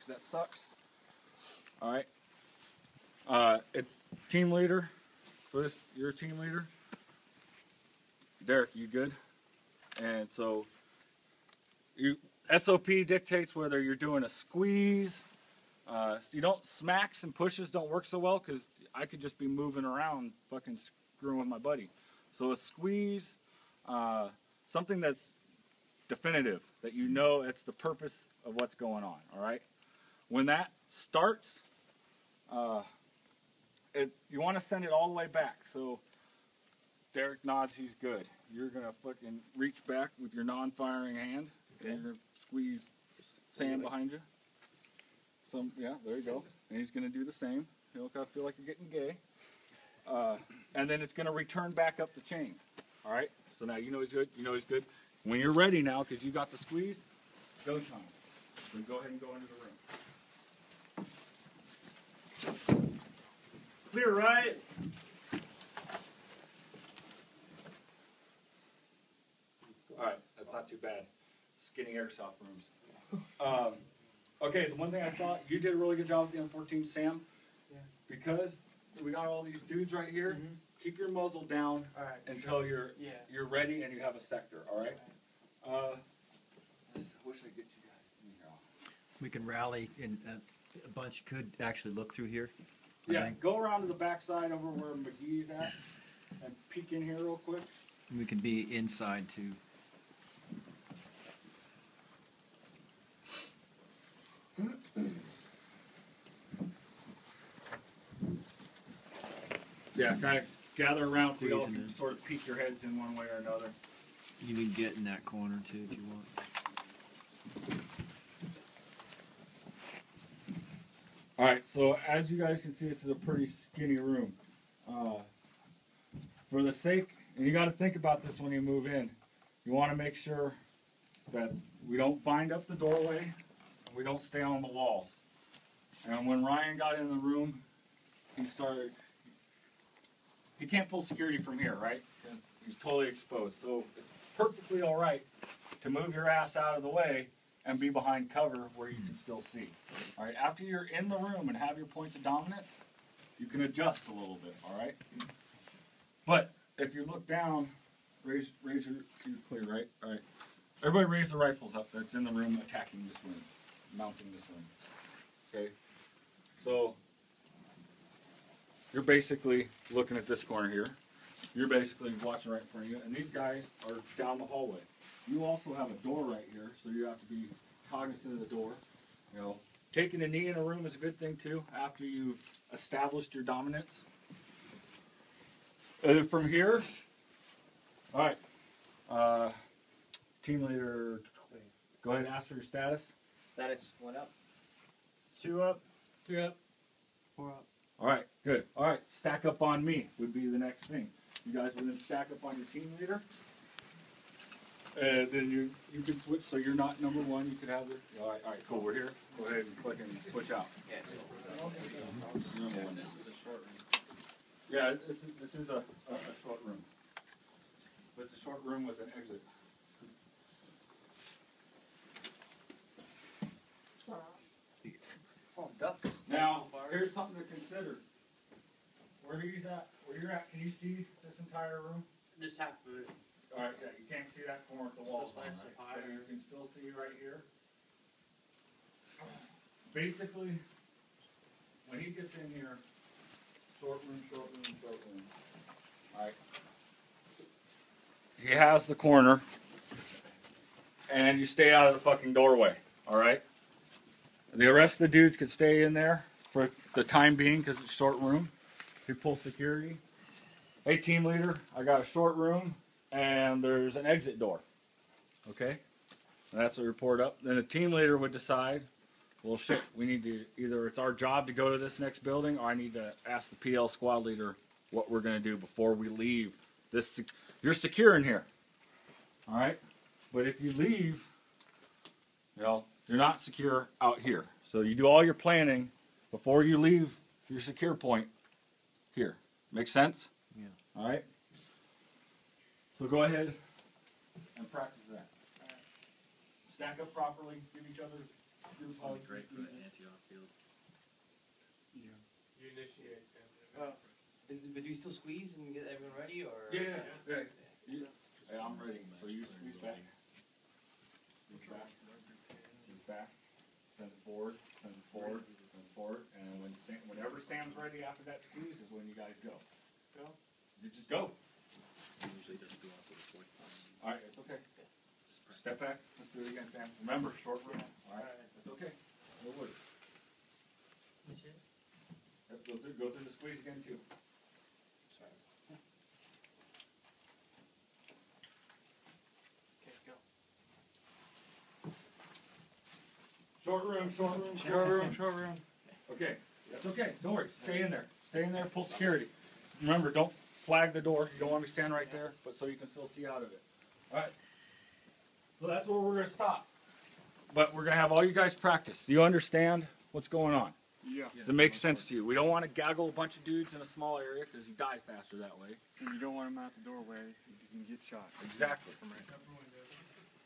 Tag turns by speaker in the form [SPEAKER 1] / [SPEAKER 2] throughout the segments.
[SPEAKER 1] because that sucks. All right. It's team leader. So this, you're a team leader. Derek, you good? And so SOP dictates whether you're doing a squeeze. You don't, smacks and pushes don't work so well because I could just be moving around fucking screwing with my buddy. So a squeeze, something that's definitive, that you know it's the purpose of what's going on, all right? When that starts, you want to send it all the way back. So Derek nods, he's good. You're going to fucking reach back with your non-firing hand, okay, and you're going to squeeze Sam behind you. Yeah, there you go. And he's going to do the same. You'll kind of feel like you're getting gay. And then it's going to return back up the chain. All right? So now you know he's good. You know he's good. When you're ready now, because you got the squeeze, go time. So go ahead and go into the room.
[SPEAKER 2] Clear, right?
[SPEAKER 1] All right, that's not too bad. Skinny airsoft rooms. Okay, the one thing I saw, you did a really good job with the M14, Sam. Yeah. Because we got all these dudes right here, keep your muzzle down until you're ready and you have a sector, all right? I wish I could get you guys in here.
[SPEAKER 3] We can rally, and a bunch could actually look through here.
[SPEAKER 1] Yeah, go around to the backside over where McGee's at and peek in here real quick.
[SPEAKER 3] We can be inside too.
[SPEAKER 1] Yeah, kind of gather around so y'all can sort of peek your heads in one way or another.
[SPEAKER 3] You can get in that corner too if you want.
[SPEAKER 1] Alright, so as you guys can see, this is a pretty skinny room. For the sake, and you got to think about this when you move in, you want to make sure that we don't bind up the doorway, and we don't stay on the walls. And when Ryan got in the room, he can't pull security from here, right? Because he's totally exposed. So it's perfectly all right to move your ass out of the way and be behind cover where you can still see. All right, after you're in the room and have your points of dominance, you can adjust a little bit, all right? But if you look down, raise your clear, right? All right. Everybody raise the rifles up that's in the room attacking this room, mounting this room. Okay? So you're basically looking at this corner here. You're basically watching right in front of you, and these guys are down the hallway. You also have a door right here, so you have to be cognizant of the door. You know, taking a knee in a room is a good thing too after you've established your dominance. From here, all right. Team leader, go ahead and ask for your status.
[SPEAKER 4] Status 1 up,
[SPEAKER 2] 2 up,
[SPEAKER 4] 3 up,
[SPEAKER 2] 4 up.
[SPEAKER 1] All right, good. All right, stack up on me would be the next thing. You guys would then stack up on your team leader. And then you can switch, so you're not number one. You could have this. All right, cool. We're here. Go ahead and fucking switch out.
[SPEAKER 4] yeah,
[SPEAKER 1] This is a short room. Yeah, this is a short room. But it's a short room with an exit.
[SPEAKER 4] Oh, ducks.
[SPEAKER 1] Now, here's something to consider. Where you're at, can you see this entire room?
[SPEAKER 4] Just half of it.
[SPEAKER 1] All right, yeah, you can't see that corner with the walls on,
[SPEAKER 4] nice
[SPEAKER 1] right?
[SPEAKER 4] and high.
[SPEAKER 1] But you can still see right here. Basically, when he gets in here, short room, short room, short room. All right. He has the corner, and you stay out of the fucking doorway. All right. The rest of the dudes could stay in there for the time being because it's short room. He pulls security. Hey, team leader, I got a short room. And there's an exit door. Okay? And that's a report up. Then the team leader would decide, well, shit, we need to, either it's our job to go to this next building, or I need to ask the PL squad leader what we're going to do before we leave. You're secure in here. All right? But if you leave, you're not secure out here. So you do all your planning before you leave your secure point here. Make sense?
[SPEAKER 3] Yeah.
[SPEAKER 1] All right? So go ahead and practice that. Stack up properly, give each other group hugs.
[SPEAKER 3] Great for the anti
[SPEAKER 4] still squeeze and get everyone ready, or?
[SPEAKER 1] Yeah. Hey, I'm ready. So you squeeze back. Squeeze back. Squeeze back. Send it forward. Send it forward. Send it forward. And whenever Sam's ready after that squeeze is when you guys go. Go? You just go. Alright, it's okay. Step back. Let's do it again, Sam. Remember, short room. Alright, it's okay. No worries. Yep, go through the squeeze again, too.
[SPEAKER 4] Sorry. Okay, go.
[SPEAKER 1] Short room. Okay, that's okay. Don't worry. Stay in there. Stay in there. Pull security. Remember, don't flag the door. You don't want me to stand right there, but so you can still see out of it. All right. So that's where we're going to stop. But we're going to have all you guys practice. Do you understand what's going on?
[SPEAKER 2] Yeah.
[SPEAKER 1] Does it make sense to you? We don't want to gaggle a bunch of dudes in a small area because you die faster that way.
[SPEAKER 2] And you don't want him out the doorway because you can get shot.
[SPEAKER 1] Exactly.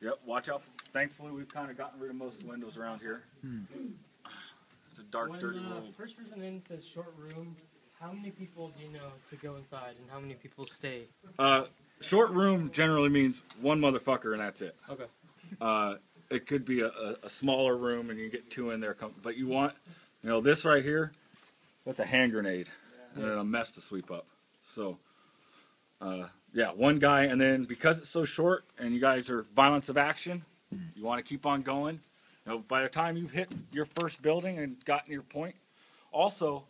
[SPEAKER 1] Yep, watch out. Thankfully, we've kind of gotten rid of most of the windows around here. It's a dark,
[SPEAKER 5] when,
[SPEAKER 1] dirty world.
[SPEAKER 5] First person in says short room, how many people do you know to go inside and how many people stay?
[SPEAKER 1] Short room generally means one motherfucker and that's it.
[SPEAKER 5] Okay.
[SPEAKER 1] It could be a smaller room and you get two in there. But you want, this right here, that's a hand grenade and a mess to sweep up. So, yeah, one guy, and then because it's so short and you guys are violence of action, you want to keep on going. By the time you've hit your first building and gotten your point, also,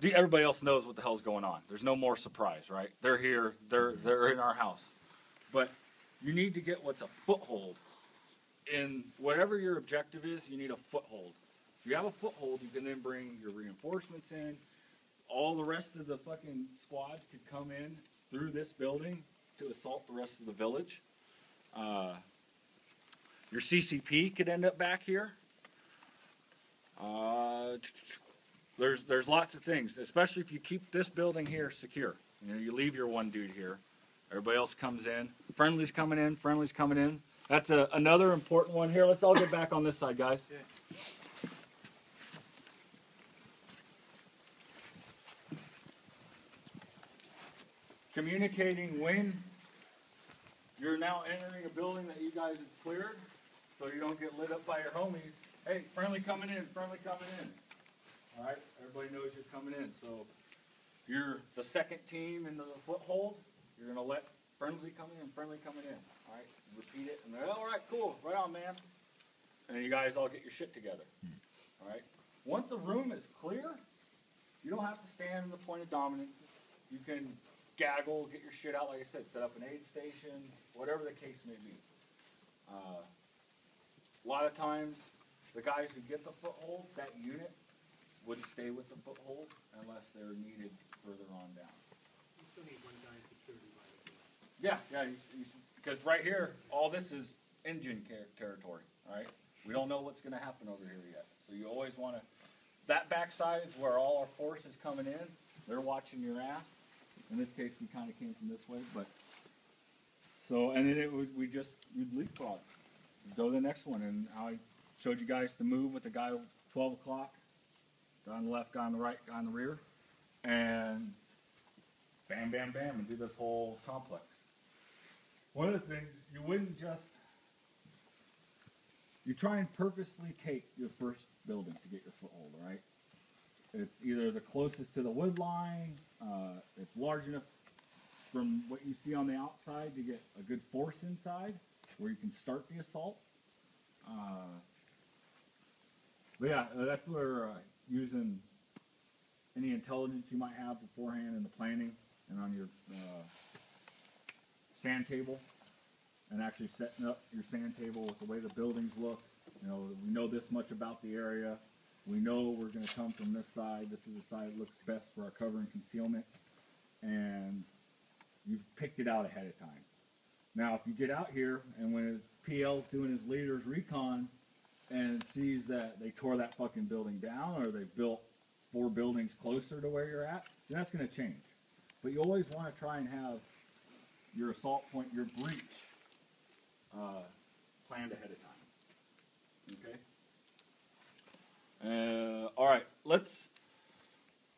[SPEAKER 1] everybody else knows what the hell's going on. There's no more surprise, right? They're here. They're in our house. But you need to get what's a foothold. In whatever your objective is, you need a foothold. If you have a foothold, you can then bring your reinforcements in. All the rest of the fucking squads could come in through this building to assault the rest of the village. Your CCP could end up back here. There's lots of things, especially if you keep this building here secure. You leave your one dude here. Everybody else comes in. Friendly's coming in. Friendly's coming in. That's another important one here. Let's all get back on this side, guys.
[SPEAKER 2] Okay.
[SPEAKER 1] Communicating when you're now entering a building that you guys have cleared, so you don't get lit up by your homies. Hey, friendly coming in, friendly coming in. All right, everybody knows you're coming in. So if you're the second team in the foothold, you're gonna let friendly coming in, friendly coming in. All right, repeat it, and they're all right, cool, right on, man. And then you guys all get your shit together. All right. Once a room is clear, you don't have to stand in the point of dominance. You can gaggle, get your shit out, like I said, set up an aid station, whatever the case may be. A lot of times, the guys who get the foothold, that unit, would stay with the foothold unless they're needed further on down.
[SPEAKER 5] You still need one guy in security, by the way.
[SPEAKER 1] Yeah, because right here, all this is engine territory, all right? We don't know what's going to happen over here yet. So you always want to, that backside is where all our force is coming in. They're watching your ass. In this case, we kind of came from this way, but, so, and then we'd leapfrog. Go to the next one, and I showed you guys to move with the guy 12 o'clock, guy on the left, guy on the right, guy on the rear, and bam, bam, bam, and do this whole complex. One of the things, you wouldn't just, you try and purposely take your first building to get your foothold, right? It's either the closest to the wood line, it's large enough from what you see on the outside to get a good force inside, where you can start the assault. But yeah, that's where using any intelligence you might have beforehand in the planning and on your sand table, and actually setting up your sand table with the way the buildings look. We know this much about the area. We know we're going to come from this side. This is the side that looks best for our cover and concealment. And you've picked it out ahead of time. Now, if you get out here and when PL's doing his leader's recon and sees that they tore that fucking building down or they built 4 buildings closer to where you're at, then that's going to change. But you always want to try and have your assault point, your breach, planned ahead of time. Okay? All right,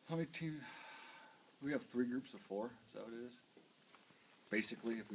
[SPEAKER 1] how many teams? We have 3 groups of 4. Is that what it is? Basically, if we